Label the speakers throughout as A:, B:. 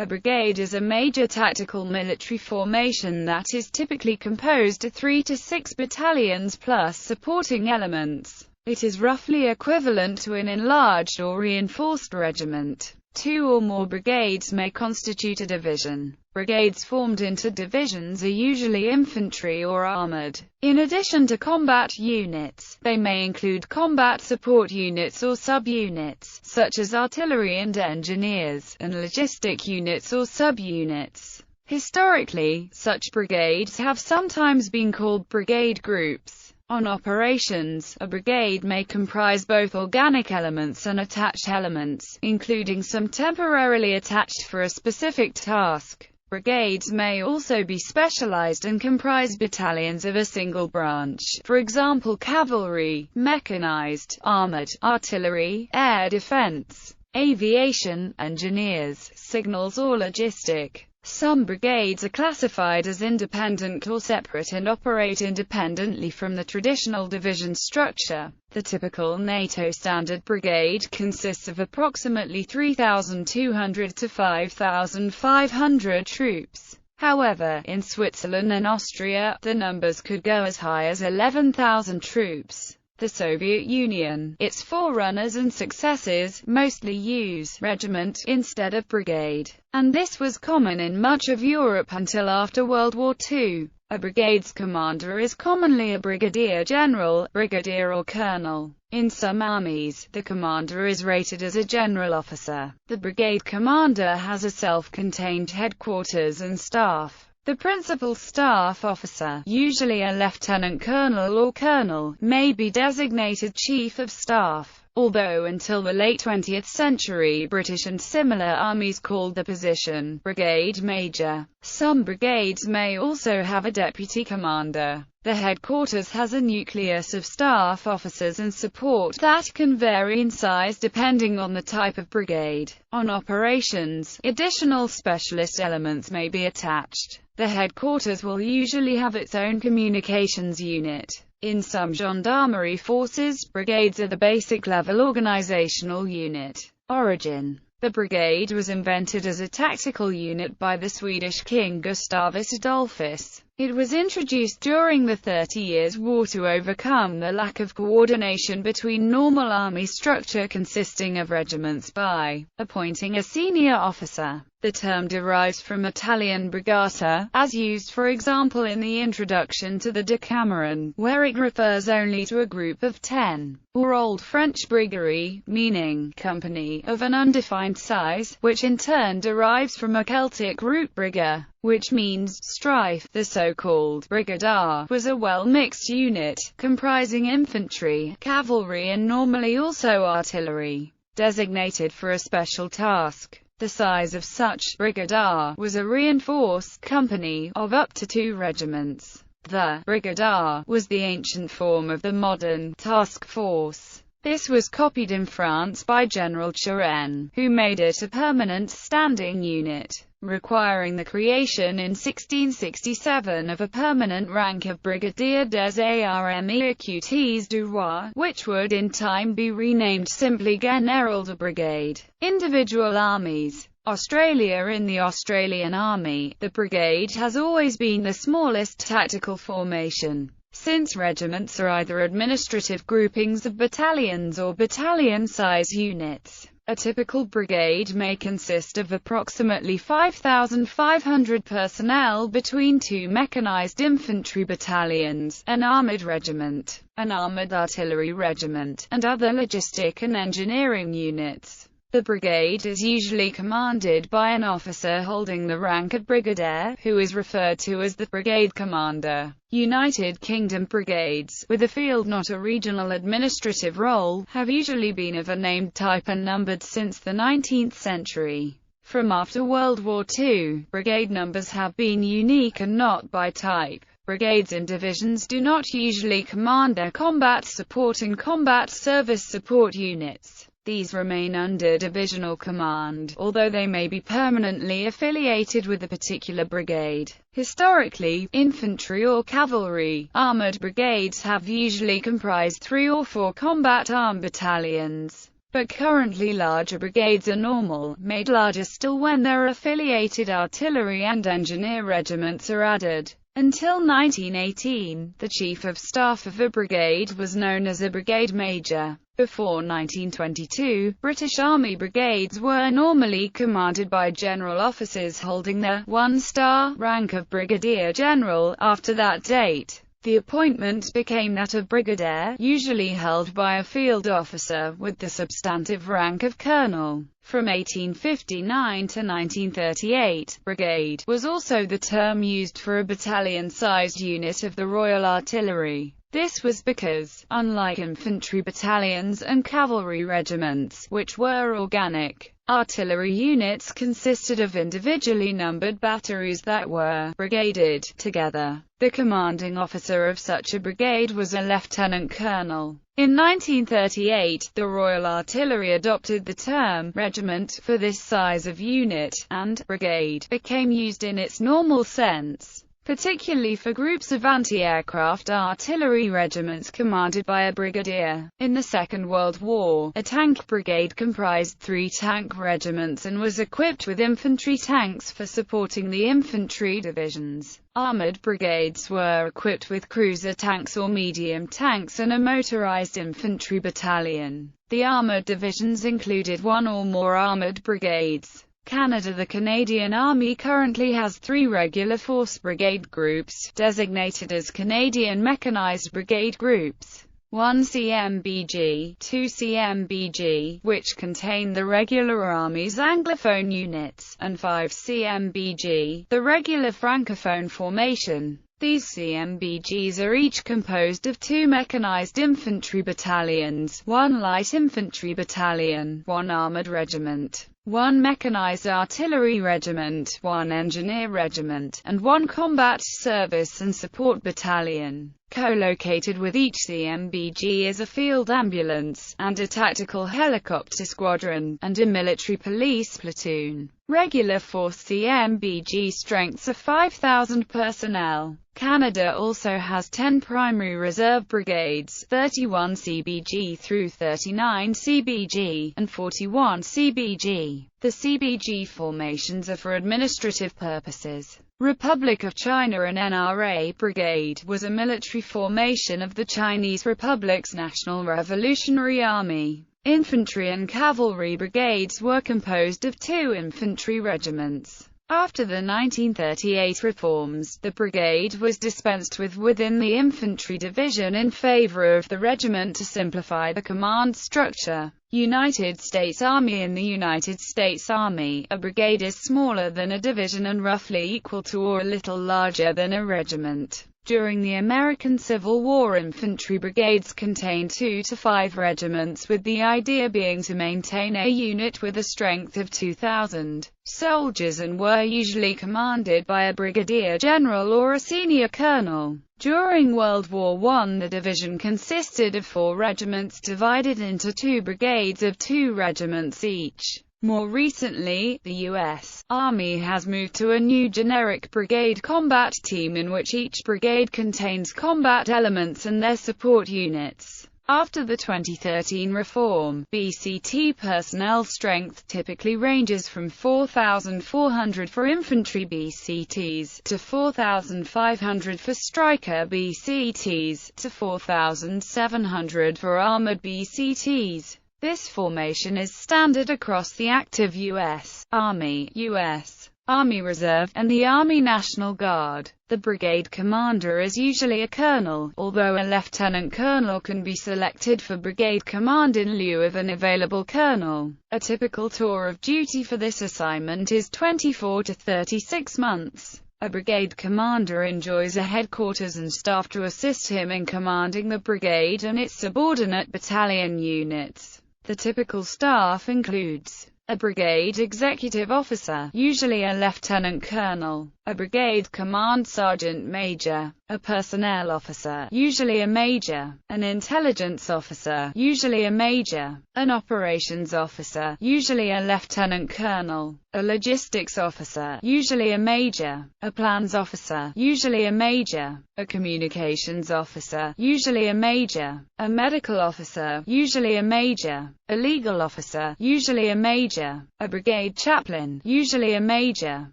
A: A brigade is a major tactical military formation that is typically composed of 3 to 6 battalions plus supporting elements. It is roughly equivalent to an enlarged or reinforced regiment. 2 or more brigades may constitute a division. Brigades formed into divisions are usually infantry or armored. In addition to combat units, they may include combat support units or subunits, such as artillery and engineers, and logistic units or subunits. Historically, such brigades have sometimes been called brigade groups. On operations, a brigade may comprise both organic elements and attached elements, including some temporarily attached for a specific task. Brigades may also be specialized and comprise battalions of a single branch, for example cavalry, mechanized, armored, artillery, air defense, aviation, engineers, signals or logistic. Some brigades are classified as independent or separate and operate independently from the traditional division structure. The typical NATO standard brigade consists of approximately 3,200 to 5,500 troops. However, in Switzerland and Austria, the numbers could go as high as 11,000 troops. The Soviet Union, its forerunners and successors, mostly use regiment instead of brigade, and this was common in much of Europe until after World War II. A brigade's commander is commonly a brigadier general, brigadier or colonel. In some armies, the commander is rated as a general officer. The brigade commander has a self-contained headquarters and staff. The principal staff officer, usually a lieutenant colonel or colonel, may be designated chief of staff, although until the late 20th century British and similar armies called the position brigade major. Some brigades may also have a deputy commander. The headquarters has a nucleus of staff officers and support that can vary in size depending on the type of brigade. On operations, additional specialist elements may be attached. The headquarters will usually have its own communications unit. In some gendarmerie forces, brigades are the basic level organizational unit. Origin: the brigade was invented as a tactical unit by the Swedish king Gustavus Adolphus. It was introduced during the 30 Years' War to overcome the lack of coordination between normal army structure consisting of regiments by appointing a senior officer. The term derives from Italian brigata, as used for example in the introduction to the Decameron, where it refers only to a group of 10, or Old French brigade, meaning company, of an undefined size, which in turn derives from a Celtic root briga, which means strife. The so-called brigadier was a well-mixed unit, comprising infantry, cavalry and normally also artillery, designated for a special task. The size of such brigadier was a reinforced company, of up to 2 regiments. The brigadier was the ancient form of the modern task force. This was copied in France by General Turenne, who made it a permanent standing unit, requiring the creation in 1667 of a permanent rank of Brigadier des Armées Écoutes du Roi, which would in time be renamed simply Général de Brigade. Individual armies. Australia. In the Australian Army, the brigade has always been the smallest tactical formation, since regiments are either administrative groupings of battalions or battalion-size units. A typical brigade may consist of approximately 5,500 personnel between 2 mechanized infantry battalions, an armored regiment, an armored artillery regiment, and other logistic and engineering units. The brigade is usually commanded by an officer holding the rank of brigadier, who is referred to as the brigade commander. United Kingdom brigades, with a field not a regional administrative role, have usually been of a named type and numbered since the 19th century. From after World War II, brigade numbers have been unique and not by type. Brigades and divisions do not usually command their combat support and combat service support units. These remain under divisional command, although they may be permanently affiliated with a particular brigade. Historically, infantry or cavalry, armored brigades have usually comprised 3 or 4 combat armed battalions. but currently larger brigades are normal, made larger still when their affiliated artillery and engineer regiments are added. Until 1918, the Chief of Staff of a brigade was known as a Brigade Major. Before 1922, British Army brigades were normally commanded by general officers holding the one-star rank of Brigadier General. After that date, the appointment became that of Brigadier, usually held by a field officer, with the substantive rank of Colonel. From 1859 to 1938, brigade was also the term used for a battalion-sized unit of the Royal Artillery. This was because, unlike infantry battalions and cavalry regiments, which were organic, artillery units consisted of individually numbered batteries that were brigaded together. The commanding officer of such a brigade was a lieutenant colonel. In 1938, the Royal Artillery adopted the term regiment for this size of unit, and brigade became used in its normal sense, particularly for groups of anti-aircraft artillery regiments commanded by a brigadier. In the Second World War, a tank brigade comprised 3 tank regiments and was equipped with infantry tanks for supporting the infantry divisions. Armored brigades were equipped with cruiser tanks or medium tanks and a motorized infantry battalion. The armored divisions included 1 or more armored brigades. Canada. The Canadian Army currently has 3 regular force brigade groups, designated as Canadian Mechanized Brigade Groups. 1 CMBG, 2 CMBG, which contain the regular Army's Anglophone units, and 5 CMBG, the regular Francophone formation. These CMBGs are each composed of 2 mechanized infantry battalions, 1 light infantry battalion, 1 armored regiment, 1 mechanized artillery regiment, 1 engineer regiment, and 1 combat service and support battalion. Co-located with each CMBG is a field ambulance, and a tactical helicopter squadron, and a military police platoon. Regular force CMBG strengths are 5,000 personnel. Canada also has 10 primary reserve brigades, 31 CBG through 39 CBG, and 41 CBG. The CBG formations are for administrative purposes. Republic of China. An NRA brigade was a military formation of the Chinese Republic's National Revolutionary Army. Infantry and cavalry brigades were composed of 2 infantry regiments. After the 1938 reforms, the brigade was dispensed with within the infantry division in favor of the regiment to simplify the command structure. United States Army. In the United States Army, a brigade is smaller than a division and roughly equal to or a little larger than a regiment. During the American Civil War, infantry brigades contained 2 to 5 regiments, with the idea being to maintain a unit with a strength of 2,000 soldiers, and were usually commanded by a brigadier general or a senior colonel. During World War I, the division consisted of 4 regiments divided into 2 brigades of 2 regiments each. More recently, the U.S. Army has moved to a new generic brigade combat team in which each brigade contains combat elements and their support units. After the 2013 reform, BCT personnel strength typically ranges from 4,400 for infantry BCTs, to 4,500 for striker BCTs, to 4,700 for armored BCTs. This formation is standard across the active U.S. Army, U.S. Army Reserve, and the Army National Guard. The brigade commander is usually a colonel, although a lieutenant colonel can be selected for brigade command in lieu of an available colonel. A typical tour of duty for this assignment is 24 to 36 months. A brigade commander enjoys a headquarters and staff to assist him in commanding the brigade and its subordinate battalion units. The typical staff includes A brigade executive officer, usually a lieutenant colonel. A brigade command sergeant major. A personnel officer, usually a major. An intelligence officer, usually a major. An operations officer, usually a lieutenant colonel. A logistics officer, usually a major. A plans officer, usually a major. A communications officer, usually a major. A medical officer, usually a major. A legal officer, usually a major. A brigade chaplain, usually a major.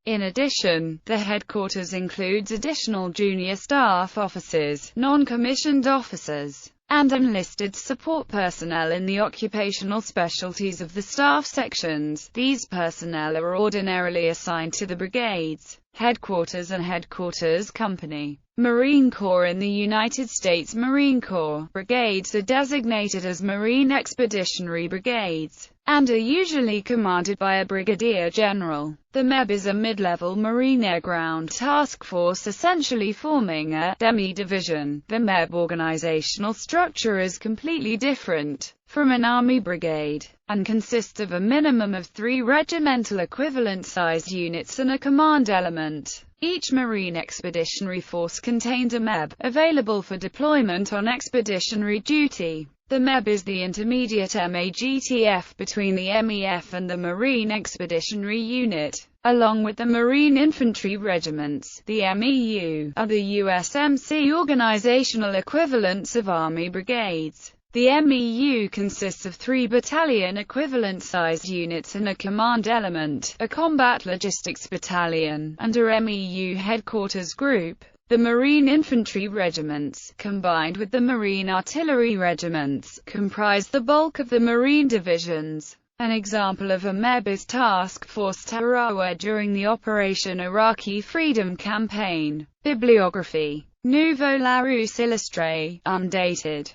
A: In addition, the headquarters includes additional junior staff officers, non-commissioned officers, and enlisted support personnel in the occupational specialties of the staff sections. These personnel are ordinarily assigned to the brigade's headquarters and headquarters company. Marine Corps. In the United States Marine Corps, brigades are designated as Marine Expeditionary Brigades, and are usually commanded by a brigadier general. The MEB is a mid-level Marine Air Ground Task Force, essentially forming a demi-division. The MEB organizational structure is completely different from an Army brigade, and consists of a minimum of 3 regimental equivalent-sized units and a command element. Each Marine Expeditionary Force contains a MEB, available for deployment on expeditionary duty. The MEB is the intermediate MAGTF between the MEF and the Marine Expeditionary Unit. Along with the Marine Infantry Regiments, the MEU are the USMC organizational equivalents of Army brigades. The MEU consists of 3 battalion equivalent-sized units and a command element, a combat logistics battalion, and a MEU headquarters group. The Marine Infantry Regiments, combined with the Marine Artillery Regiments, comprise the bulk of the Marine divisions. An example of a MEB is Task Force Tarawa during the Operation Iraqi Freedom Campaign. Bibliography. Nouveau Larousse Illustré, undated.